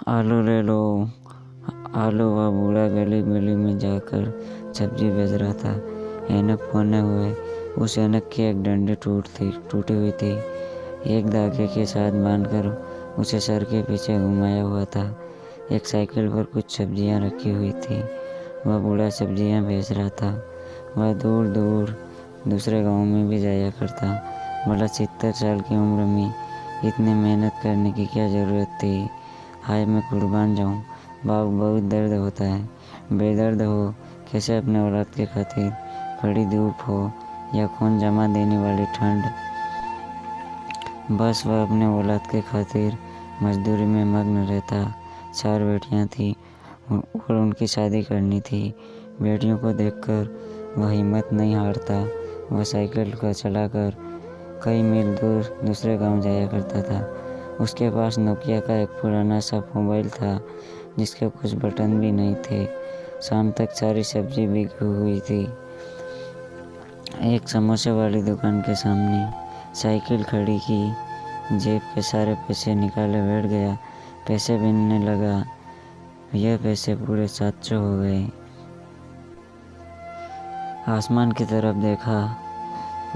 आलू ले लो। आलू वह बूढ़ा गली गली में जाकर सब्जी बेच रहा था। ऐनक पहने हुए उस ऐनक की एक डंडी टूटी हुई थी। एक धागे के साथ बांधकर उसे सर के पीछे घुमाया हुआ था। एक साइकिल पर कुछ सब्जियां रखी हुई थी। वह बूढ़ा सब्जियां बेच रहा था। वह दूर दूर दूसरे गांव में भी जाया करता। भला 70 साल की उम्र में इतनी मेहनत करने की क्या ज़रूरत थी। हाय मैं कुर्बान जाऊं, बाप बहुत दर्द होता है। बेदर्द हो कैसे अपने औलाद के खातिर, कड़ी धूप हो या खून जमा देने वाली ठंड, बस वह अपने औलाद के खातिर मजदूरी में मग्न रहता। 4 बेटियां थीं और उनकी शादी करनी थी। बेटियों को देखकर वह हिम्मत नहीं हारता। वह साइकिल को चलाकर कई मील दूर दूसरे गांव जाया करता था। उसके पास नोकिया का एक पुराना सा मोबाइल था जिसके कुछ बटन भी नहीं थे। शाम तक सारी सब्जी बिकी हुई थी। एक समोसे वाली दुकान के सामने साइकिल खड़ी की, जेब के सारे पैसे निकाले बैठ गया। पैसे गिनने लगा। यह पैसे पूरे 700 हो गए। आसमान की तरफ देखा।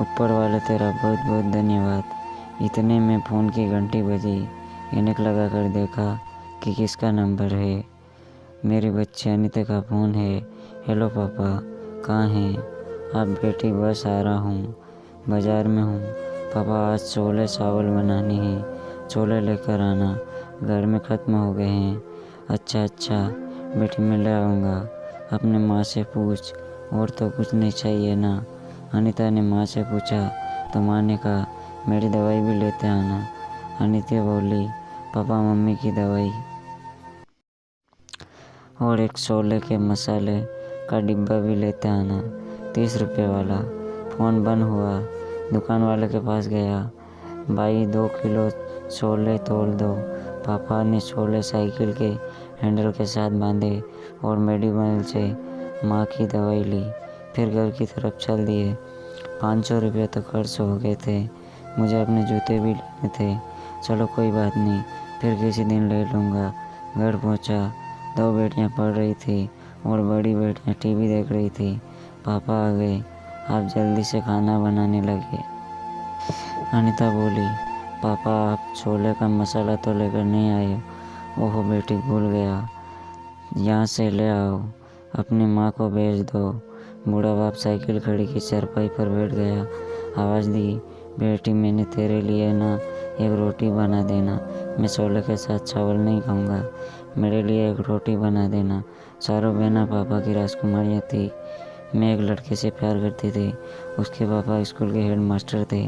ऊपर वाले तेरा बहुत बहुत धन्यवाद। इतने में फ़ोन की घंटी बजी। ऐनक लगा कर देखा कि किसका नंबर है। मेरी बच्ची अनीता का फ़ोन है। हेलो पापा, कहाँ हैं आप? बेटी बस आ रहा हूँ, बाज़ार में हूँ। पापा आज छोले चावल बनाने हैं, छोले लेकर आना, घर में ख़त्म हो गए हैं। अच्छा बेटी मैं ले आऊँगा। अपने माँ से पूछ, और तो कुछ नहीं चाहिए ना? अनीता ने माँ से पूछा तो माँ ने कहा मेरी दवाई भी लेते आना। अनीता बोली पापा मम्मी की दवाई और एक छोले के मसाले का डिब्बा भी लेते आना, 30 रुपये वाला। फ़ोन बंद हुआ। दुकान वाले के पास गया। भाई 2 किलो छोले तोल दो। पापा ने छोले साइकिल के हैंडल के साथ बांधे और मेडिकल से माँ की दवाई ली। फिर घर की तरफ चल दिए। 500 रुपये तो खर्च हो गए थे। मुझे अपने जूते भी लेने थे। चलो कोई बात नहीं, फिर किसी दिन ले लूँगा। घर पहुँचा। 2 बेटियाँ पढ़ रही थी और बड़ी बेटियाँ टीवी देख रही थी। पापा आ गए। आप जल्दी से खाना बनाने लगे। अनीता बोली पापा आप छोले का मसाला तो लेकर नहीं आए। ओहो बेटी भूल गया, यहाँ से ले आओ। अपनी माँ को भेज दो। बूढ़ा बाप साइकिल खड़ी की चारपाई पर बैठ गया। आवाज़ दी बेटी मैंने तेरे लिए ना एक रोटी बना देना। मैं छोले के साथ चावल नहीं खाऊंगा। मेरे लिए एक रोटी बना देना। चारों बहनें पापा की राजकुमारियाँ थी। मैं एक लड़के से प्यार करती थी। उसके पापा स्कूल के हेड मास्टर थे।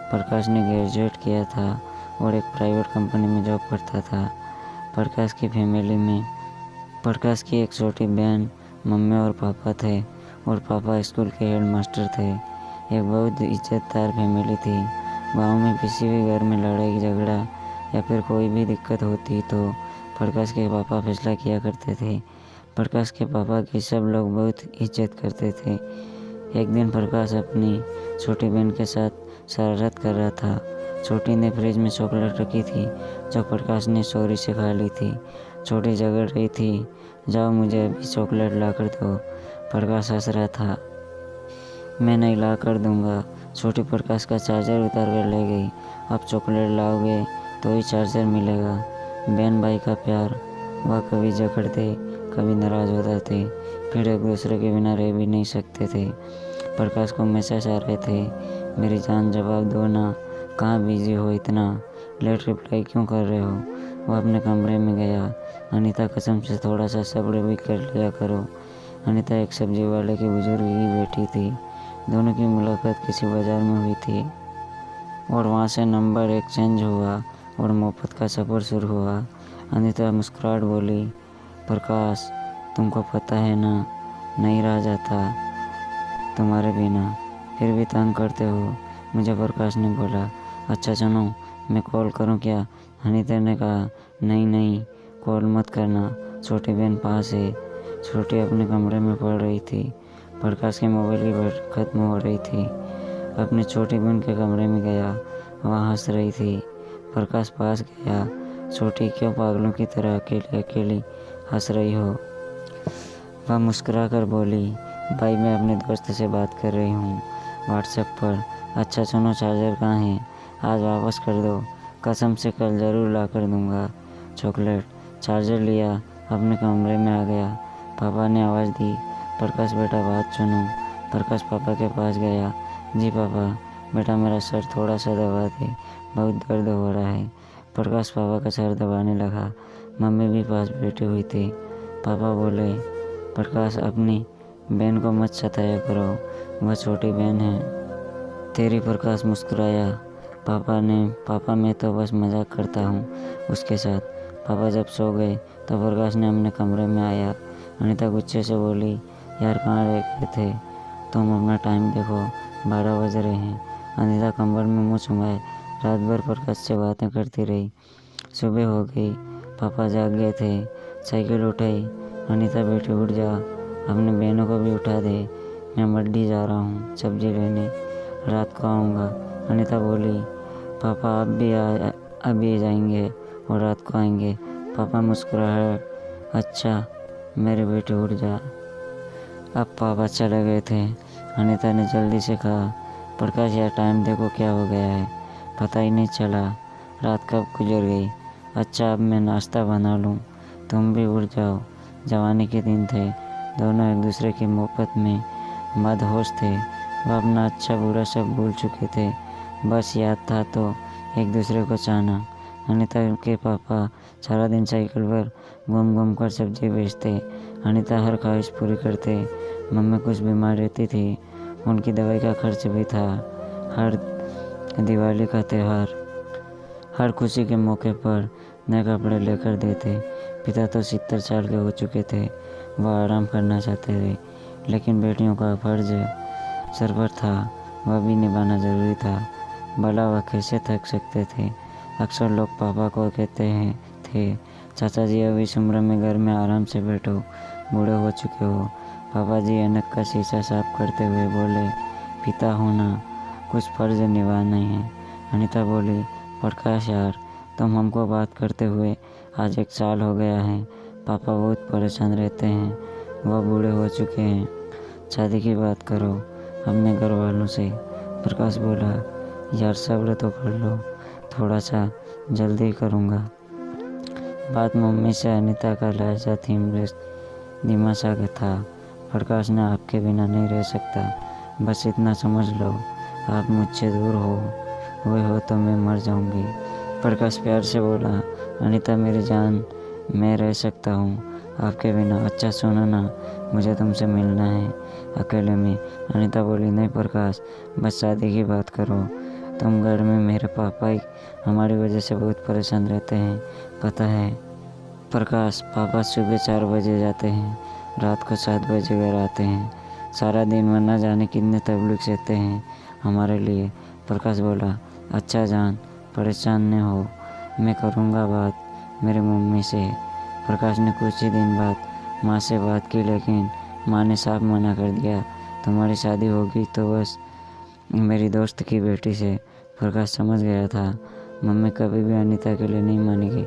प्रकाश ने ग्रेजुएट किया था और एक प्राइवेट कंपनी में जॉब करता था। प्रकाश की फैमिली में प्रकाश की एक छोटी बहन, मम्मी और पापा थे और पापा स्कूल के हेड मास्टर थे। एक बहुत इज्जतदार फैमिली थी। गांव में किसी भी घर में लड़ाई झगड़ा या फिर कोई भी दिक्कत होती तो प्रकाश के पापा फैसला किया करते थे। प्रकाश के पापा की सब लोग बहुत इज्जत करते थे। एक दिन प्रकाश अपनी छोटी बहन के साथ शरारत कर रहा था। छोटी ने फ्रिज में चॉकलेट रखी थी जो प्रकाश ने चोरी से खा ली थी। छोटी झगड़ रही थी, जाओ मुझे अभी चॉकलेट ला कर दो। प्रकाश हंस रहा था, मैं नहीं ला कर दूंगा। छोटी प्रकाश का चार्जर उतार कर ले गई। अब चॉकलेट लाओगे तो ही चार्जर मिलेगा। बहन भाई का प्यार, वह कभी झगड़ते कभी नाराज होते थे, फिर एक दूसरे के बिना रह भी नहीं सकते थे। प्रकाश को मैसेज आ रहे थे, मेरी जान जवाब दो ना, कहाँ बिजी हो इतना, लेट रिप्लाई क्यों कर रहे हो। वह अपने कमरे में गया। अनीता कसम से थोड़ा सा सब्र भी कर लिया करो। अनीता एक सब्जी वाले की बुजुर्ग की बेटी थी। दोनों की मुलाकात किसी बाजार में हुई थी और वहाँ से नंबर एक्सचेंज हुआ और मोहब्बत का सफ़र शुरू हुआ। अनीता मुस्कुराहट बोली, प्रकाश तुमको पता है ना, नहीं रहा जाता तुम्हारे बिना, फिर भी तंग करते हो मुझे। प्रकाश ने बोला, अच्छा सुनो मैं कॉल करूं क्या? अनीता ने कहा, नहीं कॉल मत करना, छोटी बहन पास है। छोटी अपने कमरे में पढ़ रही थी। प्रकाश के मोबाइल की बैटरी खत्म हो रही थी। अपनी छोटी बहन के कमरे में गया, वहाँ हंस रही थी। प्रकाश पास गया छोटी क्यों पागलों की तरह अकेली अकेली हंस रही हो? वह मुस्कुरा कर बोली, भाई मैं अपने दोस्त से बात कर रही हूँ व्हाट्सएप पर। अच्छा सुनो, चार्जर कहाँ है? आज वापस कर दो, कसम से कल ज़रूर ला कर दूँगा चॉकलेट। चार्जर लिया, अपने कमरे में आ गया। पापा ने आवाज़ दी, प्रकाश बेटा बात सुनो। प्रकाश पापा के पास गया। जी पापा। बेटा मेरा सर थोड़ा सा दबा दे, बहुत दर्द हो रहा है। प्रकाश पापा का सर दबाने लगा। मम्मी भी पास बैठी हुई थी। पापा बोले, प्रकाश अपनी बहन को मत सताया करो, वह छोटी बहन है तेरी। प्रकाश मुस्कुराया। पापा मैं तो बस मजाक करता हूँ उसके साथ। पापा जब सो गए तो प्रकाश ने अपने कमरे में आया। अनीता गुस्से से बोली, यार कहाँ रह गए थे तुम? अपना टाइम देखो, 12 बज रहे हैं। अनीता कंबल में मुँह छुपाए रात भर प्रकाश से बातें करती रही। सुबह हो गई, पापा जाग गए थे। साइकिल उठाई। अनीता बेटी उठ जा, अपने बहनों को भी उठा दे, मैं मंडी जा रहा हूँ सब्जी लेने, रात को आऊँगा। अनीता बोली, पापा आप भी अभी जाएंगे और रात को आएंगे? पापा मुस्कुराए, अच्छा मेरे बेटे उठ जा। अब पापा चले गए थे। अनीता ने जल्दी से कहा, प्रकाश यार टाइम देखो क्या हो गया है, पता ही नहीं चला रात कब गुजर गई। अच्छा अब मैं नाश्ता बना लूँ, तुम भी उठ जाओ। जवानी के दिन थे, दोनों एक दूसरे की मोहब्बत में मदहोश थे। वह अपना अच्छा बुरा सब भूल चुके थे, बस याद था तो एक दूसरे को चाहना। अनीता के पापा सारा दिन साइकिल पर घूम घूम कर सब्जी बेचते। अनीता हर ख्वाहिश पूरी करते। मम्मी कुछ बीमार रहती थी, उनकी दवाई का खर्च भी था। हर दिवाली का त्यौहार, हर खुशी के मौके पर नए कपड़े लेकर देते। पिता तो 70 साल के हो चुके थे, वह आराम करना चाहते थे, लेकिन बेटियों का फर्ज सर पर था, वह भी निभाना ज़रूरी था। भला वह कैसे थक सकते थे? अक्सर लोग पापा को कहते थे, चाचा जी अब इस उम्र में घर में आराम से बैठो, बूढ़े हो चुके हो। पापा जी ऐनक का शीशा साफ करते हुए बोले, पिता होना कुछ फर्ज निभाना ही है। अनीता बोली, प्रकाश यार तुम हमको बात करते हुए आज 1 साल हो गया है। पापा बहुत परेशान रहते हैं, वह बूढ़े हो चुके हैं, शादी की बात करो अपने घर वालों से। प्रकाश बोला, यार सब्र तो कर लो, थोड़ा सा जल्दी करूँगा। बात मम्मी से अनीता का लहजा धीमा सा था। प्रकाश ने आपके बिना नहीं रह सकता, बस इतना समझ लो, आप मुझसे दूर हो तो मैं मर जाऊंगी। प्रकाश प्यार से बोला, अनीता मेरी जान, मैं रह सकता हूँ आपके बिना। अच्छा सुनो ना, मुझे तुमसे मिलना है अकेले में। अनीता बोली, नहीं प्रकाश, बस शादी की बात करो। तुम घर में मेरे पापा ही हमारी वजह से बहुत परेशान रहते हैं, पता है। प्रकाश पापा सुबह 4 बजे जाते हैं, रात को 7 बजे घर आते हैं, सारा दिन वह न जाने कितने तकलीफ सहते हैं हमारे लिए। प्रकाश बोला, अच्छा जान, परेशान न हो, मैं करूँगा बात मेरी मम्मी से। प्रकाश ने कुछ ही दिन बाद माँ से बात की, लेकिन माँ ने साफ मना कर दिया, तुम्हारी शादी होगी तो बस मेरी दोस्त की बेटी से। प्रकाश समझ गया था, मम्मी कभी भी अनीता के लिए नहीं मानेगी,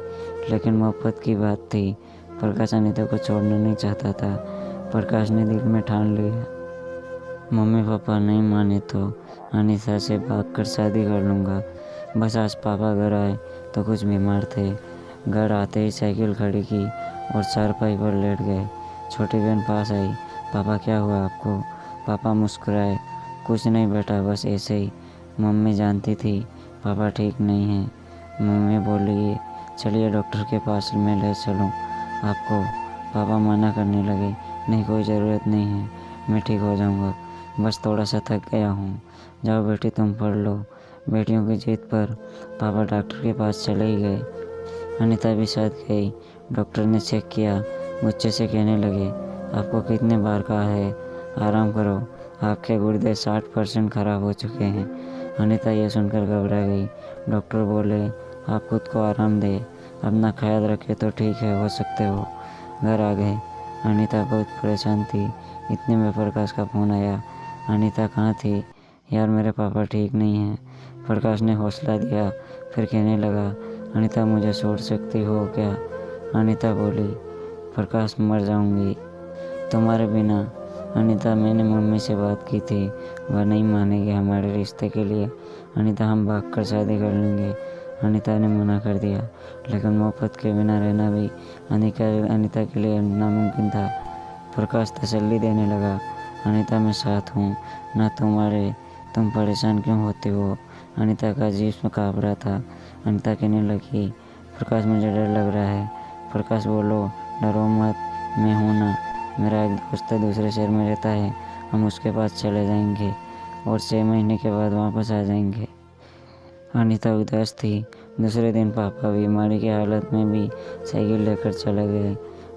लेकिन मोहब्बत की बात थी। प्रकाश अनीता को छोड़ना नहीं चाहता था। प्रकाश ने दिल में ठान लिया, मम्मी पापा नहीं माने तो अनीता से भाग कर शादी कर लूँगा। बस आज पापा घर आए तो कुछ बीमार थे। घर आते ही साइकिल खड़ी की और चारपाई पर लेट गए। छोटी बहन पास आई, पापा क्या हुआ आपको? पापा मुस्कुराए, कुछ नहीं बेटा, बस ऐसे ही। मम्मी जानती थी पापा ठीक नहीं हैं। मम्मी बोली, चलिए डॉक्टर के पास मैं ले चलूँ आपको? पापा मना करने लगे, नहीं कोई ज़रूरत नहीं है, मैं ठीक हो जाऊँगा, बस थोड़ा सा थक गया हूँ। जाओ बेटी तुम पढ़ लो। बेटियों की जिद पर पापा डॉक्टर के पास चले ही गए। अनीता भी साथ गई। डॉक्टर ने चेक किया, गुस्से से कहने लगे, आपको कितने बार कहा है आराम करो, आपके गुर्दे 60% खराब हो चुके हैं। अनीता यह सुनकर घबरा गई। डॉक्टर बोले, आप खुद को आराम दे, अपना ख्याल रखे तो ठीक है, हो सकते हो। घर आ गए। अनीता बहुत परेशान थी। इतने में प्रकाश का फ़ोन आया। अनीता कहाँ थी? यार मेरे पापा ठीक नहीं हैं। प्रकाश ने हौसला दिया, फिर कहने लगा, अनीता मुझे छोड़ सकती हो क्या? अनीता बोली, प्रकाश मर जाऊंगी तुम्हारे बिना। अनीता, मैंने मम्मी से बात की थी, वह नहीं मानेगी हमारे रिश्ते के लिए। अनीता, हम भागकर शादी कर लेंगे। अनीता ने मना कर दिया, लेकिन मोहब्बत के बिना रहना भी अनीता के लिए नामुमकिन था। प्रकाश तसल्ली देने लगा, अनीता मैं साथ हूँ ना तुम्हारे, तुम परेशान क्यों होती हो? अनीता का जिस्म काँप रहा था। अनीता कहने लगी, प्रकाश मुझे डर लग रहा है। प्रकाश बोलो, डरो मत, मैं हूँ ना, मेरा एक दोस्त दूसरे शहर में रहता है, हम उसके पास चले जाएंगे और 6 महीने के बाद वापस आ जाएंगे। अनीता उदास थी। दूसरे दिन पापा बीमारी की हालत में भी साइकिल लेकर चले गए।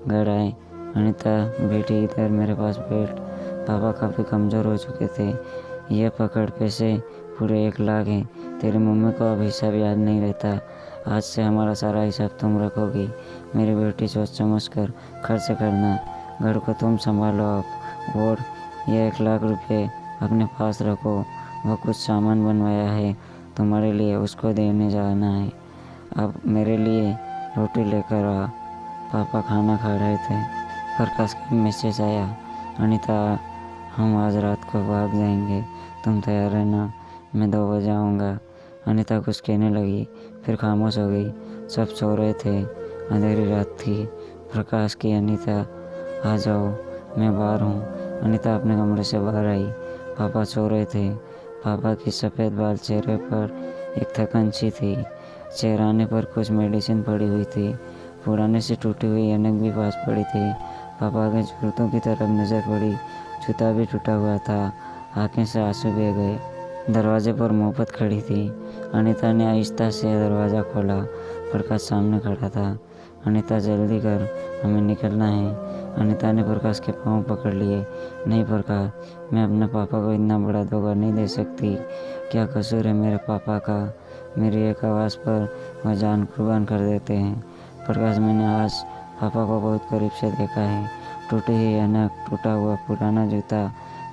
घर आए, अनीता बेटी इधर मेरे पास बैठ। पापा काफ़ी कमज़ोर हो चुके थे। यह पकड़, पैसे पूरे 1 लाख हैं। तेरी मम्मी को अब हिसाब याद नहीं रहता। आज से हमारा सारा हिसाब तुम रखोगी। मेरी बेटी, सोच समझ कर खर्च करना। घर को तुम संभालो अब, और यह 1 लाख रुपए अपने पास रखो। वह कुछ सामान बनवाया है तुम्हारे लिए, उसको देने जाना है। अब मेरे लिए रोटी लेकर आ। पापा खाना खा रहे थे। प्रकाश का मैसेज आया, अनीता हम आज रात को भाग जाएंगे, तुम तैयार रहना, मैं 2 बजे आऊँगा। अनीता कुछ कहने लगी, फिर खामोश हो गई। सब सो रहे थे, अंधेरी रात थी। प्रकाश की, अनीता आ जाओ, मैं बाहर हूँ। अनीता अपने कमरे से बाहर आई। पापा सो रहे थे। पापा की सफ़ेद बाल चेहरे पर एक थकन सी थी। चेहराने पर कुछ मेडिसिन पड़ी हुई थी। पुराने से टूटी हुई ऐनक भी पास पड़ी थी। पापा के जूतों की तरफ नज़र पड़ी, जूता भी टूटा हुआ था। आंखें से आंसू बह गए। दरवाजे पर मोहब्बत खड़ी थी। अनीता ने आहिस्ता से दरवाज़ा खोला। प्रकाश सामने खड़ा था। अनीता जल्दी कर, हमें निकलना है। अनीता ने प्रकाश के पाँव पकड़ लिए। नहीं प्रकाश, मैं अपने पापा को इतना बड़ा धोखा नहीं दे सकती। क्या कसूर है मेरे पापा का? मेरी एक आवाज़ पर वह जान कुर्बान कर देते हैं। प्रकाश, मैंने आज पापा को बहुत करीब से देखा है। टूटी हुई ऐनक, टूटा हुआ पुराना जूता,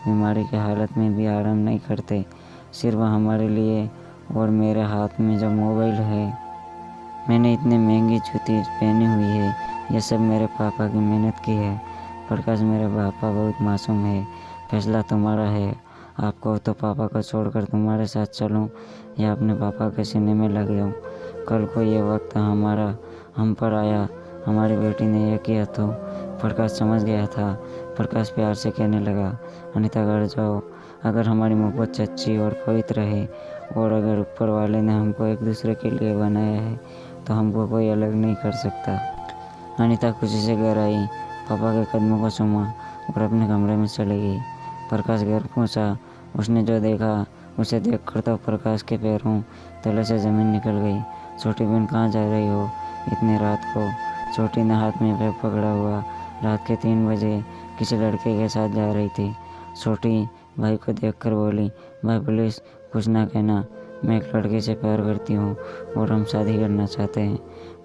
बीमारी की हालत में भी आराम नहीं करते, सिर्फ हमारे लिए। और मेरे हाथ में जब मोबाइल है, मैंने इतनी महंगी जूती पहनी हुई है, यह सब मेरे पापा की मेहनत की है। प्रकाश, मेरे पापा बहुत मासूम है, फैसला तुम्हारा है। आपको तो पापा को छोड़कर तुम्हारे साथ चलूं या अपने पापा के सीने में लग जाऊं। कल को ये वक्त हम पर आया, हमारी बेटी ने यह किया तो प्रकाश समझ गया था। प्रकाश प्यार से कहने लगा, अनीता घर जाओ। अगर हमारी मोहब्बत सच्ची और पवित्र है, और अगर ऊपर वाले ने हमको एक दूसरे के लिए बनाया है, तो हमको कोई अलग नहीं कर सकता। अनीता खुशी से घर आई, पापा के कदमों को चूमा और अपने कमरे में चली गई। प्रकाश घर पहुंचा। उसने जो देखा उसे देखकर तो प्रकाश के पैरों तले से ज़मीन निकल गई। छोटी बहन, कहाँ जा रही हो इतनी रात को? छोटी ने हाथ में बैग पकड़ा हुआ रात के 3 बजे किसी लड़के के साथ जा रही थी। छोटी भाई को देखकर बोली, भाई प्लीज़ कुछ ना कहना, मैं एक लड़के से प्यार करती हूँ और हम शादी करना चाहते हैं।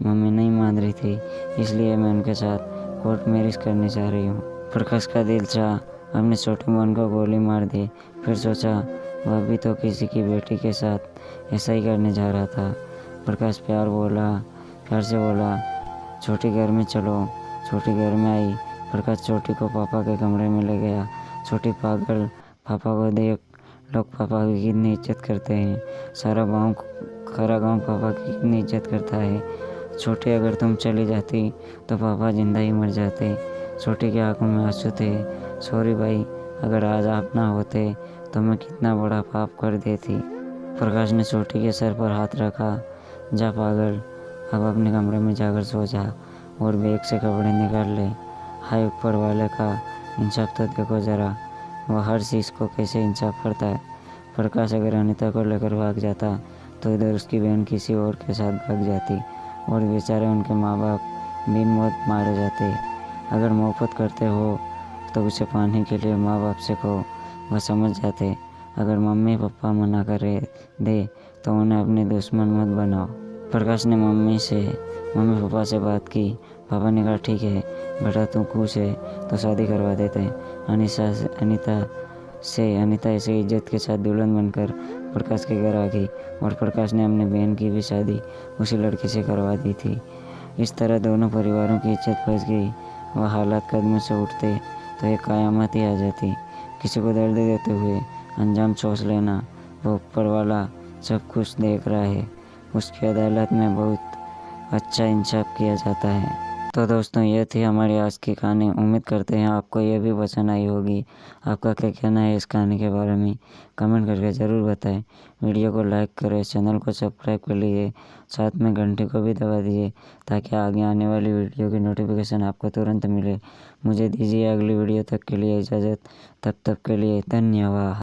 मम्मी नहीं मान रही थी, इसलिए मैं उनके साथ कोर्ट मैरिज करने जा रही हूँ। प्रकाश का दिल चाहा अपनी छोटी बहन को गोली मार दी। फिर सोचा, वह भी तो किसी की बेटी के साथ ऐसा ही करने जा रहा था। प्रकाश प्यार से बोला, छोटी घर में चलो। छोटी घर में आई। प्रकाश छोटी को पापा के कमरे में ले गया। छोटी पागल, पापा को देख लोग पापा की कितनी इज्जत करते हैं। सारा गांव पापा की कितनी इज्जत करता है। छोटी, अगर तुम चली जाती तो पापा जिंदा ही मर जाते। छोटी की आंखों में आंसू थे। सॉरी भाई, अगर आज आप ना होते तो मैं कितना बड़ा पाप कर देती। प्रकाश ने छोटी के सर पर हाथ रखा। जा पागल, अब अपने कमरे में जाकर सो जा और बैग से कपड़े निकाल ले। हाय ऊपर वाले का इंसाफ तो देखो ज़रा, वह हर चीज़ को कैसे इंसाफ करता है। प्रकाश अगर अनीता को लेकर भाग जाता तो इधर उसकी बहन किसी और के साथ भाग जाती और बेचारे उनके माँ बाप बिन मौत मारे जाते। अगर मोहब्बत करते हो तो उसे पाने के लिए माँ बाप से कहो, वह समझ जाते। अगर मम्मी पापा मना करे दे तो उन्हें अपने दुश्मन मत बनाओ। प्रकाश ने मम्मी पापा से बात की। पापा ने कहा, ठीक है बेटा, तू खुश है तो शादी करवा देते हैं। अनीता ऐसे इज्जत के साथ दुल्हन बनकर प्रकाश के घर आ गई और प्रकाश ने अपनी बहन की भी शादी उसी लड़के से करवा दी थी। इस तरह दोनों परिवारों की इज्जत फंस गई। वह हालात कदमों से उठते तो एक कयामत ही आ जाती। किसी को दर्द देते हुए अंजाम सोच लेना, वो ऊपर वाला सब कुछ देख रहा है, उसकी अदालत में बहुत अच्छा इंसाफ किया जाता है। तो दोस्तों, ये थी हमारी आज की कहानी। उम्मीद करते हैं आपको ये भी पसंद आई होगी। आपका क्या कहना है इस कहानी के बारे में कमेंट करके ज़रूर बताएं। वीडियो को लाइक करें, चैनल को सब्सक्राइब कर लीजिए, साथ में घंटी को भी दबा दीजिए ताकि आगे आने वाली वीडियो की नोटिफिकेशन आपको तुरंत मिले। मुझे दीजिए अगली वीडियो तक के लिए इजाज़त। तब तक के लिए धन्यवाद।